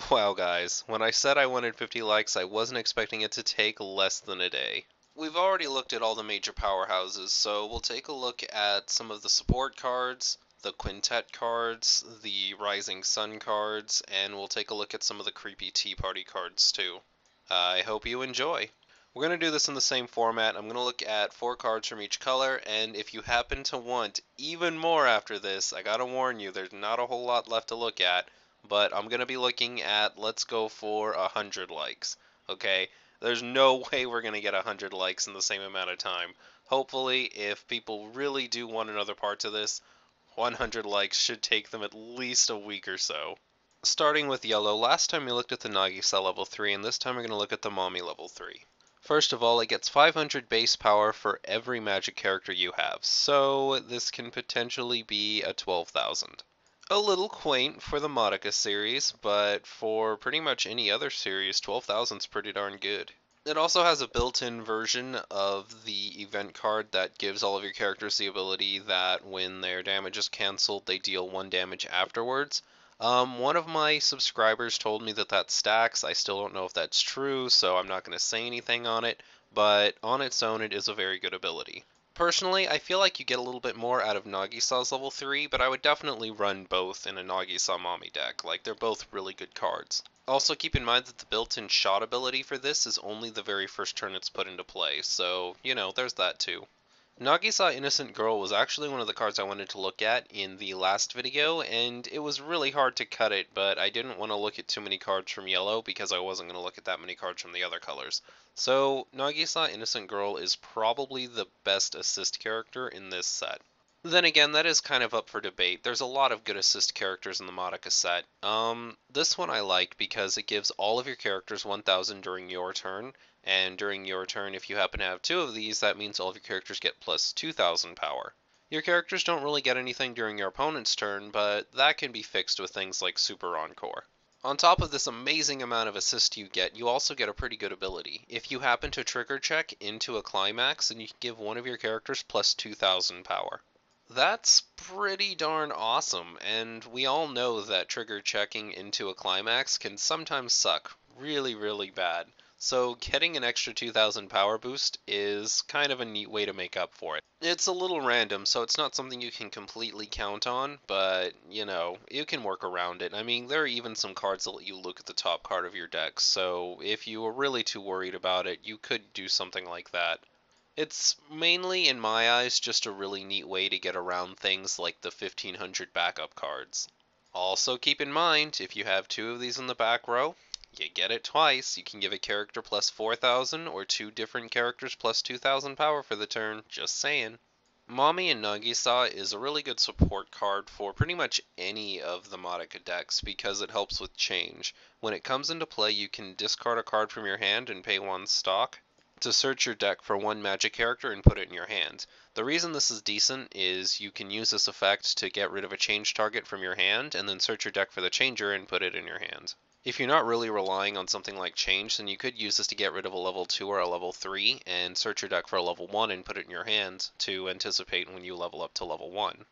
Wow guys, when I said I wanted 50 likes, I wasn't expecting it to take less than a day. We've already looked at all the major powerhouses, so we'll take a look at some of the support cards, the quintet cards, the Rising Sun cards, and we'll take a look at some of the creepy Tea Party cards too. I hope you enjoy. We're going to do this in the same format. I'm going to look at 4 cards from each color, and if you happen to want even more after this, I gotta warn you, there's not a whole lot left to look at, but I'm going to be looking at, let's go for 100 likes, okay? There's no way we're going to get 100 likes in the same amount of time. Hopefully, if people really do want another part to this, 100 likes should take them at least a week or so. Starting with yellow, last time we looked at the Nagisa level 3, and this time we're going to look at the Mommy level 3. First of all, it gets 500 base power for every magic character you have, so this can potentially be a 12,000. A little quaint for the Madoka series, but for pretty much any other series, 12,000 is pretty darn good. It also has a built-in version of the event card that gives all of your characters the ability that when their damage is cancelled, they deal 1 damage afterwards. One of my subscribers told me that that stacks. I still don't know if that's true, so I'm not going to say anything on it, but on its own, it is a very good ability. Personally, I feel like you get a little bit more out of Nagisa's level 3, but I would definitely run both in a Nagisa Mami deck. Like, they're both really good cards. Also, keep in mind that the built-in shot ability for this is only the very first turn it's put into play, so, you know, there's that too. Nagisa Innocent Girl was actually one of the cards I wanted to look at in the last video, and it was really hard to cut it, but I didn't want to look at too many cards from yellow because I wasn't going to look at that many cards from the other colors. So, Nagisa Innocent Girl is probably the best assist character in this set. Then again, that is kind of up for debate. There's a lot of good assist characters in the Madoka set. This one I liked because it gives all of your characters 1,000 during your turn, and during your turn, if you happen to have 2 of these, that means all of your characters get plus 2,000 power. Your characters don't really get anything during your opponent's turn, but that can be fixed with things like Super Encore. On top of this amazing amount of assist you get, you also get a pretty good ability. If you happen to trigger check into a climax, then you can give one of your characters plus 2,000 power. That's pretty darn awesome, and we all know that trigger checking into a climax can sometimes suck really, really bad. So getting an extra 2,000 power boost is kind of a neat way to make up for it. It's a little random, so it's not something you can completely count on, but, you know, you can work around it. I mean, there are even some cards that let you look at the top card of your deck, so if you were really too worried about it, you could do something like that. It's mainly, in my eyes, just a really neat way to get around things like the 1500 backup cards. Also keep in mind, if you have 2 of these in the back row, you get it twice. You can give a character plus 4,000 or 2 different characters plus 2,000 power for the turn, just saying. Mommy and Nagisa is a really good support card for pretty much any of the Madoka decks because it helps with change. When it comes into play, you can discard a card from your hand and pay 1 stock to search your deck for 1 magic character and put it in your hand. The reason this is decent is you can use this effect to get rid of a change target from your hand and then search your deck for the changer and put it in your hand. If you're not really relying on something like change, then you could use this to get rid of a level 2 or a level 3 and search your deck for a level 1 and put it in your hand to anticipate when you level up to level 1.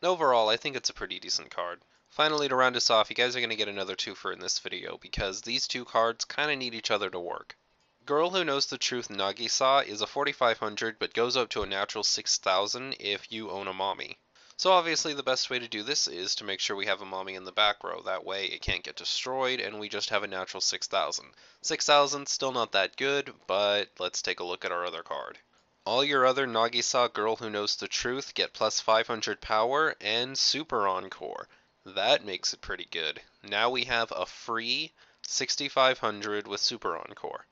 Overall, I think it's a pretty decent card. Finally, to round us off, you guys are going to get another twofer in this video because these 2 cards kind of need each other to work. Girl Who Knows the Truth Nagisa is a 4,500 but goes up to a natural 6,000 if you own a mommy. So obviously the best way to do this is to make sure we have a mommy in the back row. That way it can't get destroyed and we just have a natural 6,000. 6,000 still not that good, but let's take a look at our other card. All your other Nagisa Girl Who Knows the Truth get plus 500 power and Super Encore. That makes it pretty good. Now we have a free 6,500 with Super Encore.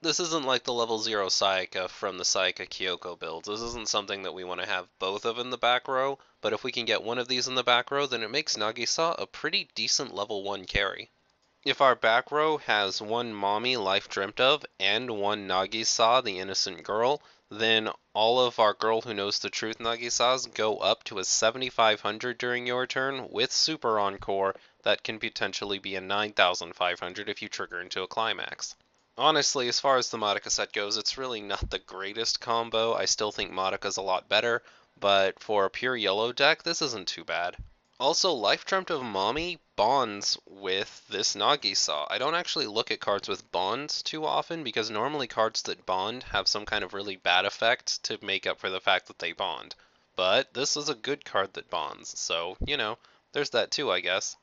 This isn't like the level 0 Sayaka from the Sayaka Kyoko builds. This isn't something that we want to have both of in the back row, but if we can get one of these in the back row, then it makes Nagisa a pretty decent level 1 carry. If our back row has 1 Mommy Life Dreamt Of and 1 Nagisa the Innocent Girl, then all of our Girl Who Knows the Truth Nagisas go up to a 7,500 during your turn with Super Encore that can potentially be a 9,500 if you trigger into a climax. Honestly, as far as the Madoka set goes, it's really not the greatest combo. I still think Madoka's a lot better, but for a pure yellow deck, this isn't too bad. Also, Life Dreamt of Mommy bonds with this Nagisa. I don't actually look at cards with bonds too often because normally cards that bond have some kind of really bad effect to make up for the fact that they bond. But this is a good card that bonds, so, there's that too, I guess.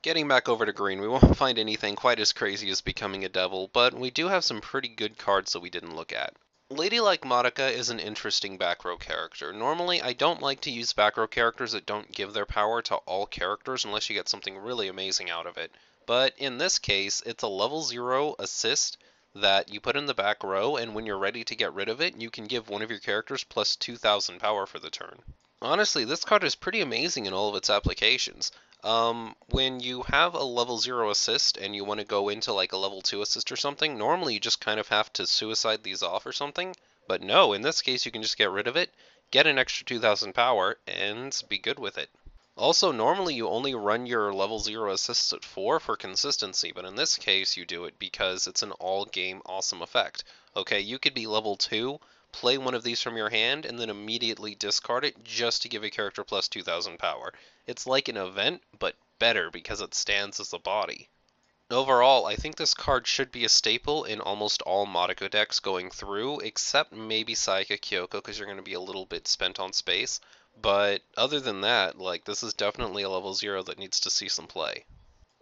Getting back over to green, we won't find anything quite as crazy as becoming a devil, but we do have some pretty good cards that we didn't look at. Ladylike Madoka is an interesting back row character. Normally, I don't like to use back row characters that don't give their power to all characters unless you get something really amazing out of it. But in this case, it's a level 0 assist that you put in the back row, and when you're ready to get rid of it, you can give one of your characters plus 2,000 power for the turn. Honestly, this card is pretty amazing in all of its applications. When you have a level 0 assist and you want to go into like a level 2 assist or something, normally you just kind of have to suicide these off or something. But no, in this case you can just get rid of it, get an extra 2,000 power, and be good with it. Also, normally you only run your level 0 assists at 4 for consistency, but in this case you do it because it's an all-game awesome effect. Okay, you could be level 2, play one of these from your hand, and then immediately discard it just to give a character plus 2,000 power. It's like an event, but better because it stands as a body. Overall, I think this card should be a staple in almost all Madoka decks going through, except maybe Saika Kyoko because you're going to be a little bit spent on space. But other than that, like, this is definitely a level 0 that needs to see some play.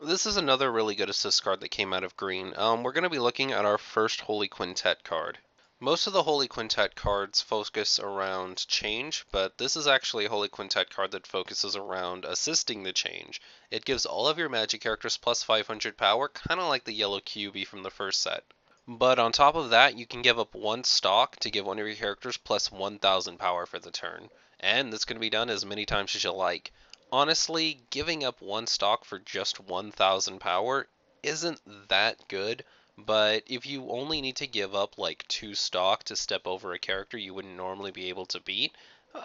This is another really good assist card that came out of green. We're going to be looking at our first Holy Quintet card. Most of the Holy Quintet cards focus around change, but this is actually a Holy Quintet card that focuses around assisting the change. It gives all of your magic characters plus 500 power, kind of like the yellow QB from the first set. But on top of that, you can give up one stock to give one of your characters plus 1,000 power for the turn. And this can be done as many times as you like. Honestly, giving up one stock for just 1,000 power isn't that good. But if you only need to give up like 2 stock to step over a character you wouldn't normally be able to beat,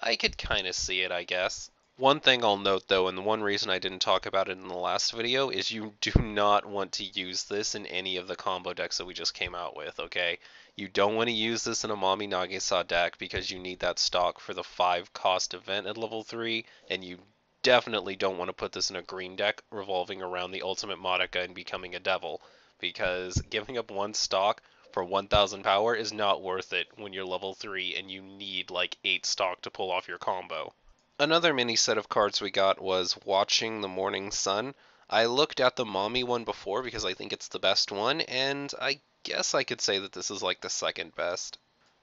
I could kind of see it, I guess. One thing I'll note though, and the one reason I didn't talk about it in the last video, is you do not want to use this in any of the combo decks that we just came out with, okay? You don't want to use this in a Mami Nagisa deck because you need that stock for the 5 cost event at level 3, and you definitely don't want to put this in a green deck revolving around the ultimate Madoka and becoming a devil, because giving up one stock for 1,000 power is not worth it when you're level 3 and you need like 8 stock to pull off your combo. Another mini set of cards we got was Watching the Morning Sun. I looked at the Mommy one before because I think it's the best one, and I guess I could say that this is like the second best.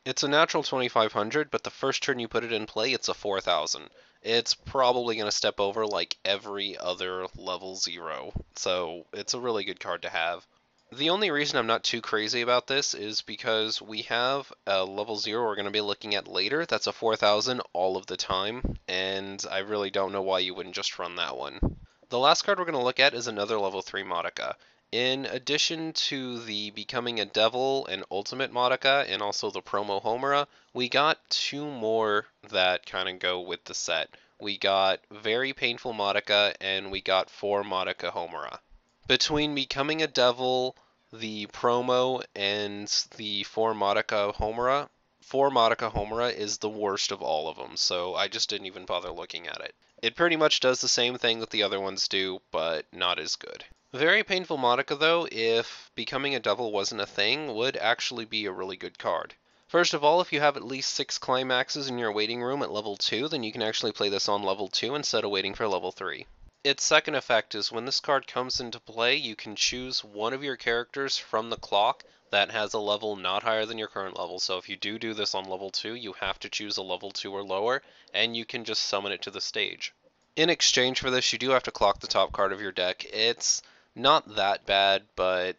It's a natural 2,500, but the first turn you put it in play, it's a 4,000. It's probably going to step over like every other level 0, so it's a really good card to have. The only reason I'm not too crazy about this is because we have a level 0 we're going to be looking at later that's a 4,000 all of the time, and I really don't know why you wouldn't just run that one. The last card we're going to look at is another level 3 Madoka. In addition to the Becoming a Devil and Ultimate Madoka and also the promo Homura, we got 2 more that kind of go with the set. We got Very Painful Madoka and we got 4 Madoka Homura. Between Becoming a Devil, the promo, and the 4 Madoka Homura, 4 Madoka Homura is the worst of all of them, so I just didn't even bother looking at it. It pretty much does the same thing that the other ones do, but not as good. Very Painful Madoka, though, if Becoming a Devil wasn't a thing, would actually be a really good card. First of all, if you have at least 6 climaxes in your waiting room at level 2, then you can actually play this on level 2 instead of waiting for level 3. Its second effect is when this card comes into play, you can choose one of your characters from the clock that has a level not higher than your current level. So if you do this on level 2, you have to choose a level 2 or lower, and you can just summon it to the stage. In exchange for this, you do have to clock the top card of your deck. It's not that bad, but,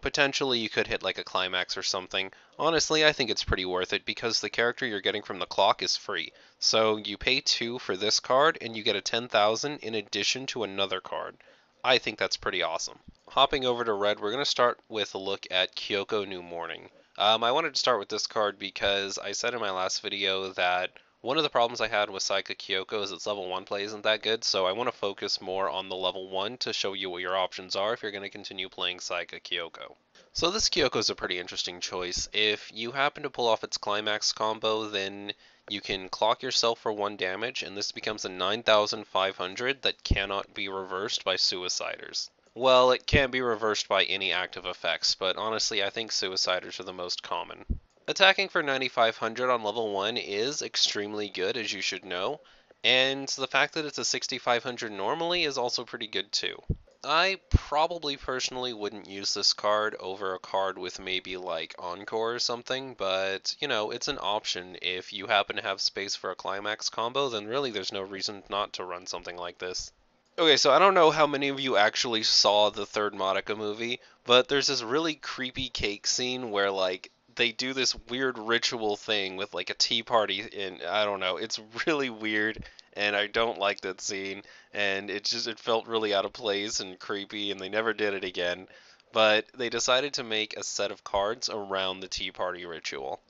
potentially you could hit like a climax or something. Honestly, I think it's pretty worth it because the character you're getting from the clock is free. So you pay 2 for this card and you get a 10,000 in addition to another card. I think that's pretty awesome. Hopping over to red, we're going to start with a look at Kyoko New Morning. I wanted to start with this card because I said in my last video that one of the problems I had with Saika Kyoko is its level 1 play isn't that good, so I want to focus more on the level 1 to show you what your options are if you're going to continue playing Saika Kyoko. So this Kyoko is a pretty interesting choice. If you happen to pull off its climax combo, then you can clock yourself for 1 damage, and this becomes a 9,500 that cannot be reversed by Suiciders. Well, it can be reversed by any active effects, but honestly I think Suiciders are the most common. Attacking for 9,500 on level 1 is extremely good, as you should know, and the fact that it's a 6,500 normally is also pretty good too. I probably personally wouldn't use this card over a card with maybe like Encore or something, but you know, it's an option. If you happen to have space for a climax combo, then really there's no reason not to run something like this. Okay, so I don't know how many of you actually saw the third Madoka movie, but there's this really creepy cake scene where like they do this weird ritual thing with like a tea party and I don't know, it's really weird and I don't like that scene and it felt really out of place and creepy and they never did it again. But they decided to make a set of cards around the tea party ritual.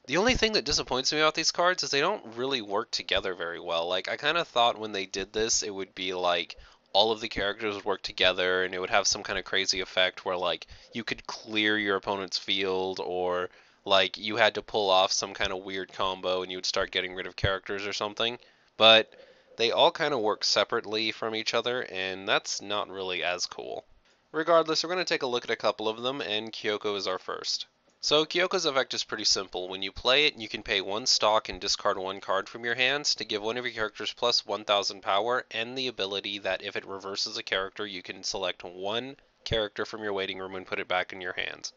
The only thing that disappoints me about these cards is they don't really work together very well. Like, I kind of thought when they did this, it would be like all of the characters would work together and it would have some kind of crazy effect where, like, you could clear your opponent's field or, like, you had to pull off some kind of weird combo and you would start getting rid of characters or something. But they all kind of work separately from each other, and that's not really as cool. Regardless, we're going to take a look at a couple of them, and Kyoko is our first. So Kyoko's effect is pretty simple. When you play it, you can pay 1 stock and discard 1 card from your hands to give one of your characters plus 1000 power and the ability that if it reverses a character, you can select 1 character from your waiting room and put it back in your hands.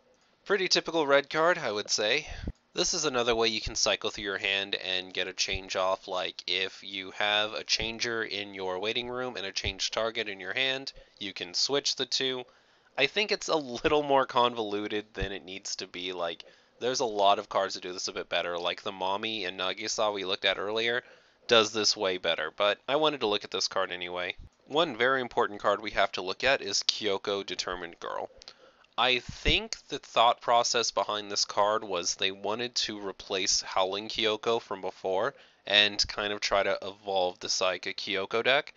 Pretty typical red card, I would say. This is another way you can cycle through your hand and get a change off, like if you have a changer in your waiting room and a changed target in your hand, you can switch the two. I think it's a little more convoluted than it needs to be. Like, there's a lot of cards that do this a bit better, like the Mommy and Nagisa we looked at earlier does this way better, but I wanted to look at this card anyway. One very important card we have to look at is Kyoko Determined Girl. I think the thought process behind this card was they wanted to replace Howling Kyoko from before and kind of try to evolve the Saika Kyoko deck.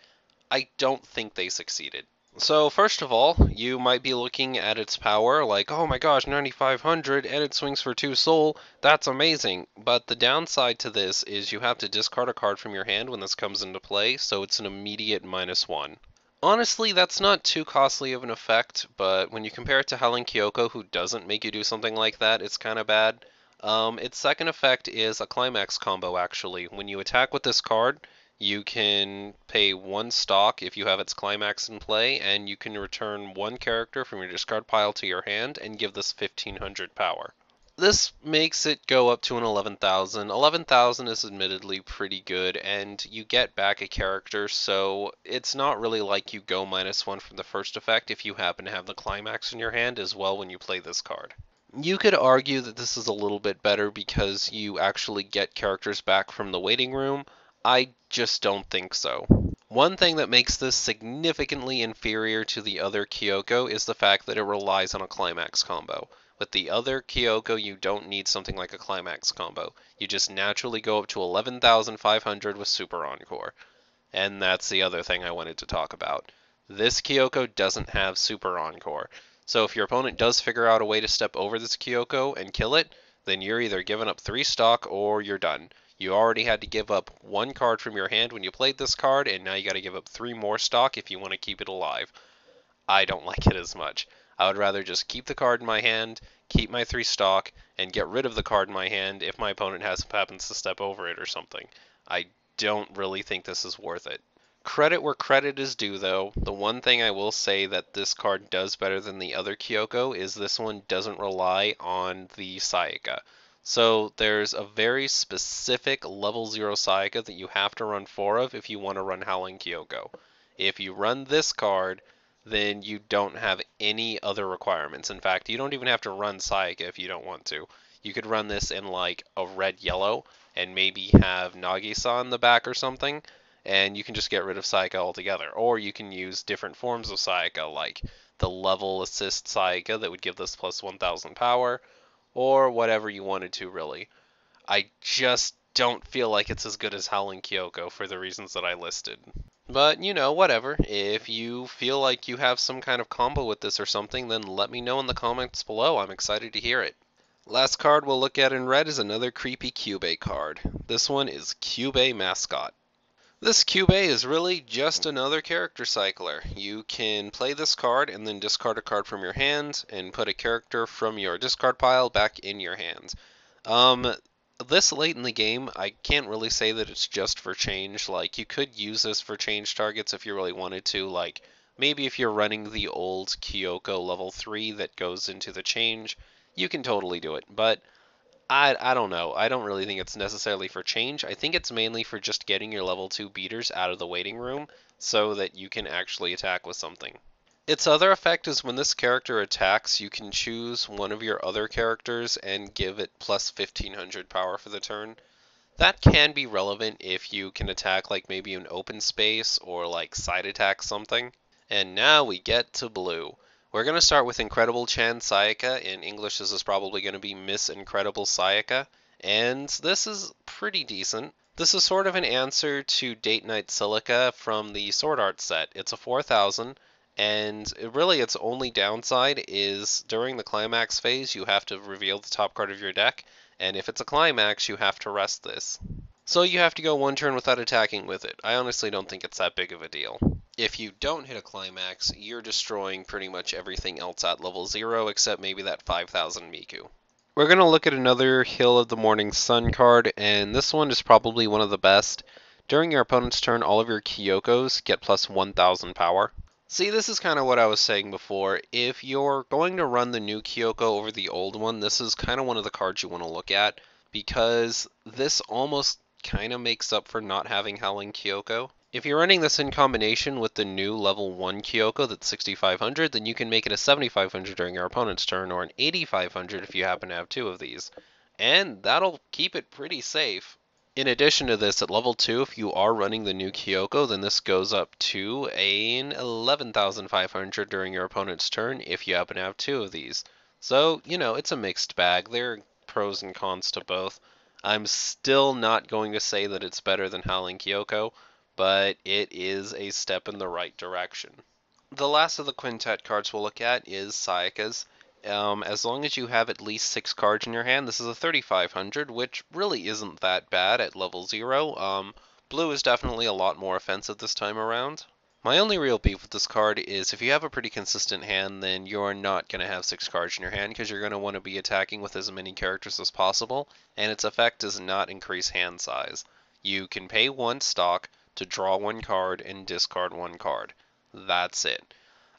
I don't think they succeeded. So first of all, you might be looking at its power like, oh my gosh, 9,500 and it swings for 2 soul, that's amazing. But the downside to this is you have to discard a card from your hand when this comes into play, so it's an immediate -1. Honestly, that's not too costly of an effect, but when you compare it to Howling Kyoko, who doesn't make you do something like that, it's kind of bad. Its second effect is a climax combo, actually. When you attack with this card, you can pay 1 stock if you have its climax in play, and you can return 1 character from your discard pile to your hand and give this 1500 power. This makes it go up to an 11,000. 11,000 is admittedly pretty good, and you get back a character, so it's not really like you go -1 from the first effect if you happen to have the climax in your hand as well when you play this card. You could argue that this is a little bit better because you actually get characters back from the waiting room. I just don't think so. One thing that makes this significantly inferior to the other Kyoko is the fact that it relies on a climax combo. With the other Kyoko, you don't need something like a climax combo. You just naturally go up to 11,500 with Super Encore. And that's the other thing I wanted to talk about. This Kyoko doesn't have Super Encore. So if your opponent does figure out a way to step over this Kyoko and kill it, then you're either giving up 3 stock or you're done. You already had to give up 1 card from your hand when you played this card, and now you gotta give up 3 more stock if you want to keep it alive. I don't like it as much. I would rather just keep the card in my hand, keep my 3 stock, and get rid of the card in my hand if my opponent happens to step over it or something. I don't really think this is worth it. Credit where credit is due, though. The one thing I will say that this card does better than the other Kyoko is this one doesn't rely on the Saika. So there's a very specific level 0 Saika that you have to run 4 of if you want to run Howling Kyoko. If you run this card, then you don't have any other requirements. In fact, you don't even have to run Saika if you don't want to. You could run this in like a red-yellow and maybe have Nagisa in the back or something, and you can just get rid of Saika altogether. Or you can use different forms of Saika, like the level assist Saika that would give this plus 1000 power, or whatever you wanted to, really. I just don't feel like it's as good as Howling Kyoko for the reasons that I listed. But, you know, whatever. If you feel like you have some kind of combo with this or something, then let me know in the comments below. I'm excited to hear it. Last card we'll look at in red is another creepy Cube card. This one is Cube Mascot. This Cube is really just another character cycler. You can play this card and then discard a card from your hand and put a character from your discard pile back in your hand. This late in the game, I can't really say that it's just for change. Like, you could use this for change targets if you really wanted to. Like, maybe if you're running the old Kyoko level 3 that goes into the change, you can totally do it. But I don't know. I don't really think it's necessarily for change. I think it's mainly for just getting your level 2 beaters out of the waiting room so that you can actually attack with something. Its other effect is when this character attacks, you can choose one of your other characters and give it plus 1500 power for the turn. That can be relevant if you can attack like maybe an open space or like side attack something. And now we get to blue. We're going to start with Incredible Chan Sayaka. In English, this is probably going to be Miss Incredible Sayaka. And this is pretty decent. This is sort of an answer to Date Night Silica from the Sword Art set. It's a 4000, and really its only downside is during the climax phase, you have to reveal the top card of your deck, and if it's a climax, you have to rest this. So you have to go one turn without attacking with it. I honestly don't think it's that big of a deal. If you don't hit a climax, you're destroying pretty much everything else at level 0 except maybe that 5000 Miku. We're going to look at another Hill of the Morning Sun card, and this one is probably one of the best. During your opponent's turn, all of your Kyokos get plus 1000 power. See, this is kind of what I was saying before. If you're going to run the new Kyoko over the old one, this is kind of one of the cards you want to look at, because this almost kind of makes up for not having Howling Kyoko. If you're running this in combination with the new level 1 Kyoko that's 6500, then you can make it a 7500 during your opponent's turn, or an 8500 if you happen to have two of these. And that'll keep it pretty safe. In addition to this, at level 2, if you are running the new Kyoko, then this goes up to an 11,500 during your opponent's turn if you happen to have two of these. So, you know, it's a mixed bag. There are pros and cons to both. I'm still not going to say that it's better than Howling Kyoko, but it is a step in the right direction. The last of the quintet cards we'll look at is Sayaka's. As long as you have at least 6 cards in your hand, this is a 3500, which really isn't that bad at level 0. Blue is definitely a lot more offensive this time around. My only real beef with this card is if you have a pretty consistent hand, then you're not going to have 6 cards in your hand because you're going to want to be attacking with as many characters as possible, and its effect does not increase hand size. You can pay 1 stock to draw 1 card and discard 1 card. That's it.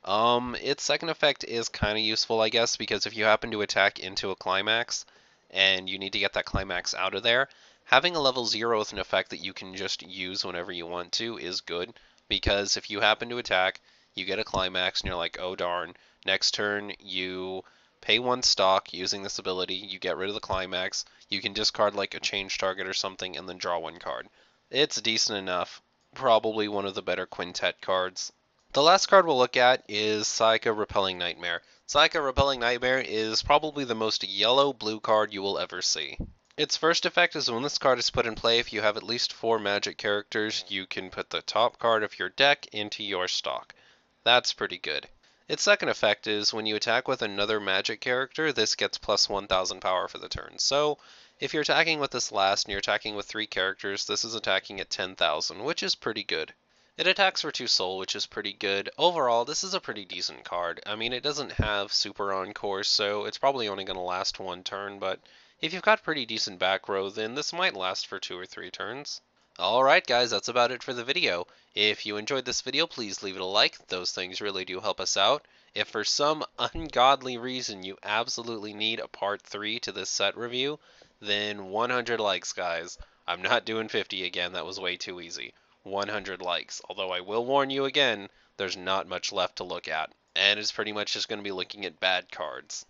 Its second effect is kind of useful, I guess, because if you happen to attack into a climax and you need to get that climax out of there, having a level 0 with an effect that you can just use whenever you want to is good, because if you happen to attack, you get a climax and you're like, oh darn, next turn you pay 1 stock using this ability, you get rid of the climax, you can discard like a change target or something and then draw 1 card. It's decent enough, probably one of the better quintet cards. The last card we'll look at is Sayaka Repelling Nightmare. Sayaka Repelling Nightmare is probably the most yellow-blue card you will ever see. Its first effect is when this card is put in play, if you have at least 4 magic characters, you can put the top card of your deck into your stock. That's pretty good. Its second effect is when you attack with another magic character, this gets plus 1000 power for the turn. So, if you're attacking with this last and you're attacking with 3 characters, this is attacking at 10,000, which is pretty good. It attacks for 2 soul, which is pretty good. Overall, this is a pretty decent card. I mean, it doesn't have super encore, so it's probably only going to last 1 turn, but if you've got pretty decent back row, then this might last for 2 or 3 turns. Alright guys, that's about it for the video. If you enjoyed this video, please leave it a like. Those things really do help us out. If for some ungodly reason you absolutely need a part 3 to this set review, then 100 likes, guys. I'm not doing 50 again, that was way too easy. 100 likes, although I will warn you again, there's not much left to look at, and it's pretty much just going to be looking at bad cards.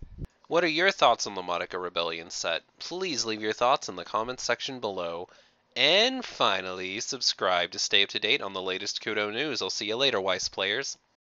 What are your thoughts on the Madoka Rebellion set? Please leave your thoughts in the comments section below. And finally, subscribe to stay up to date on the latest Kudo news. I'll see you later, Weiss players.